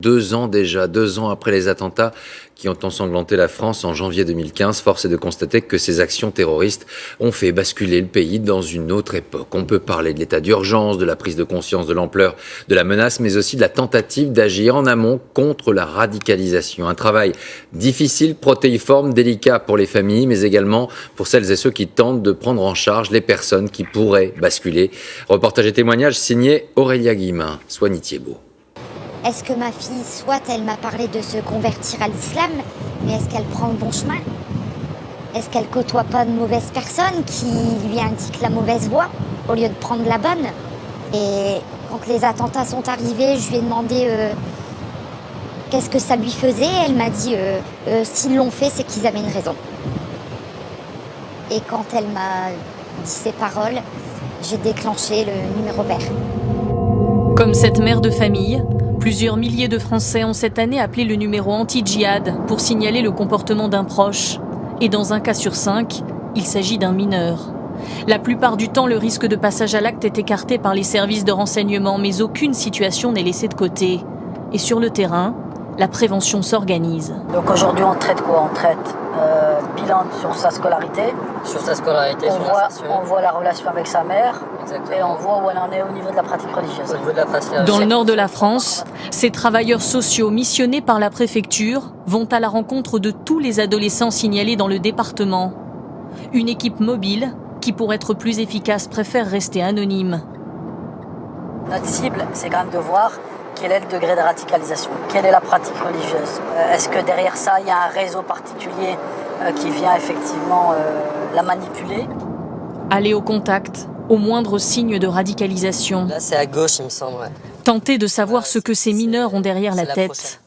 2 ans déjà, 2 ans après les attentats qui ont ensanglanté la France en janvier 2015, force est de constater que ces actions terroristes ont fait basculer le pays dans une autre époque. On peut parler de l'état d'urgence, de la prise de conscience de l'ampleur de la menace, mais aussi de la tentative d'agir en amont contre la radicalisation. Un travail difficile, protéiforme, délicat pour les familles, mais également pour celles et ceux qui tentent de prendre en charge les personnes qui pourraient basculer. Reportage et témoignage signé Aurélia Guillemin, Soigny Thiebaud. Est-ce que ma fille, soit elle m'a parlé de se convertir à l'islam, mais est-ce qu'elle prend le bon chemin? Est-ce qu'elle côtoie pas de mauvaises personnes qui lui indiquent la mauvaise voie au lieu de prendre la bonne? Et quand les attentats sont arrivés, je lui ai demandé qu'est-ce que ça lui faisait. Elle m'a dit s'ils l'ont fait, c'est qu'ils avaient une raison. Et quand elle m'a dit ces paroles, j'ai déclenché le numéro vert. Comme cette mère de famille, plusieurs milliers de Français ont cette année appelé le numéro anti-djihad pour signaler le comportement d'un proche. Et dans un cas sur 5, il s'agit d'un mineur. La plupart du temps, le risque de passage à l'acte est écarté par les services de renseignement, mais aucune situation n'est laissée de côté. Et sur le terrain, la prévention s'organise. Donc aujourd'hui, on traite quoi? On traite bilan sur sa scolarité. Sur sa scolarité, On voit la relation avec sa mère. Exactement. Et on voit où elle en est au niveau de la pratique religieuse. Au niveau de la pratique religieuse. Dans le nord de la France, ces travailleurs sociaux missionnés par la préfecture vont à la rencontre de tous les adolescents signalés dans le département. Une équipe mobile qui, pour être plus efficace, préfère rester anonyme. Notre cible, c'est quand même de voir quel est le degré de radicalisation, quelle est la pratique religieuse. Est-ce que derrière ça, il y a un réseau particulier qui vient effectivement la manipuler? Aller au contact, au moindre signe de radicalisation. Là, c'est à gauche, il me semble. Ouais. Tenter de savoir ce que ces mineurs ont derrière la tête.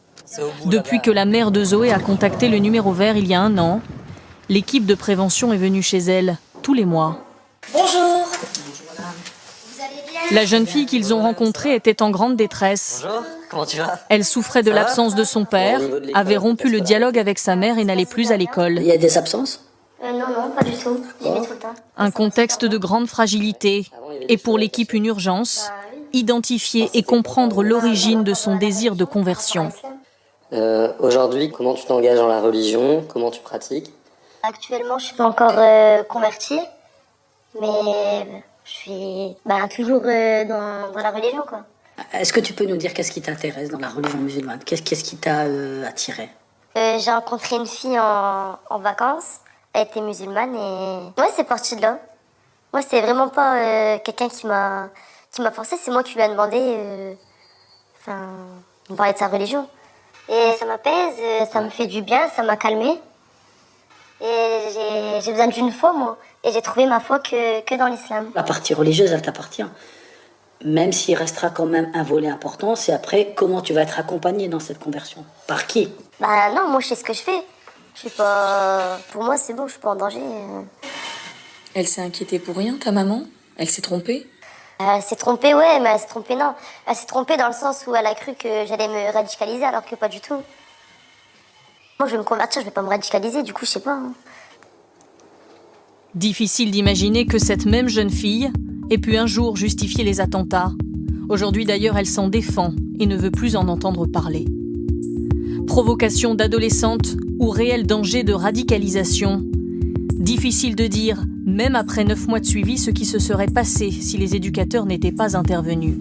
Depuis que la mère de Zoé a contacté le numéro vert il y a 1 an, l'équipe de prévention est venue chez elle tous les mois. Bonjour. La jeune fille qu'ils ont rencontrée était en grande détresse. Bonjour, comment tu vas? Elle souffrait de l'absence de son père, avait rompu le dialogue avec sa mère et n'allait plus à l'école. Il y a des absences? Non, pas du tout. J'y vais tout le temps. Un contexte de grande fragilité. Et pour l'équipe, une urgence, identifier et comprendre l'origine de son désir de conversion. Aujourd'hui, comment tu t'engages dans la religion? Comment tu pratiques? Actuellement, je suis pas encore convertie, mais je suis toujours dans la religion, quoi. Est-ce que tu peux nous dire qu'est-ce qui t'intéresse dans la religion musulmane? Qu'est-ce qui t'a attiré? J'ai rencontré une fille en vacances. Elle était musulmane et ouais, c'est parti de là. Moi, c'est vraiment pas quelqu'un qui m'a forcé, c'est moi qui lui ai demandé de parler de sa religion. Et ça m'apaise, ça me fait du bien, ça m'a calmé. Et j'ai besoin d'une foi, moi. Et j'ai trouvé ma foi que dans l'islam. La partie religieuse, elle t'appartient. Même s'il restera quand même un volet important, c'est après comment tu vas être accompagné dans cette conversion. Par qui? Non, moi je sais ce que je fais. Je suis pas... Pour moi c'est bon, je suis pas en danger. Elle s'est inquiétée pour rien, ta maman? Elle s'est trompée? Elle s'est trompée, ouais, mais elle s'est trompée, non. Elle s'est trompée dans le sens où elle a cru que j'allais me radicaliser, alors que pas du tout. Moi je vais me convertir, je vais pas me radicaliser, du coup je sais pas. Difficile d'imaginer que cette même jeune fille ait pu un jour justifier les attentats. Aujourd'hui d'ailleurs, elle s'en défend et ne veut plus en entendre parler. Provocation d'adolescente ou réel danger de radicalisation? Difficile de dire, même après 9 mois de suivi, ce qui se serait passé si les éducateurs n'étaient pas intervenus.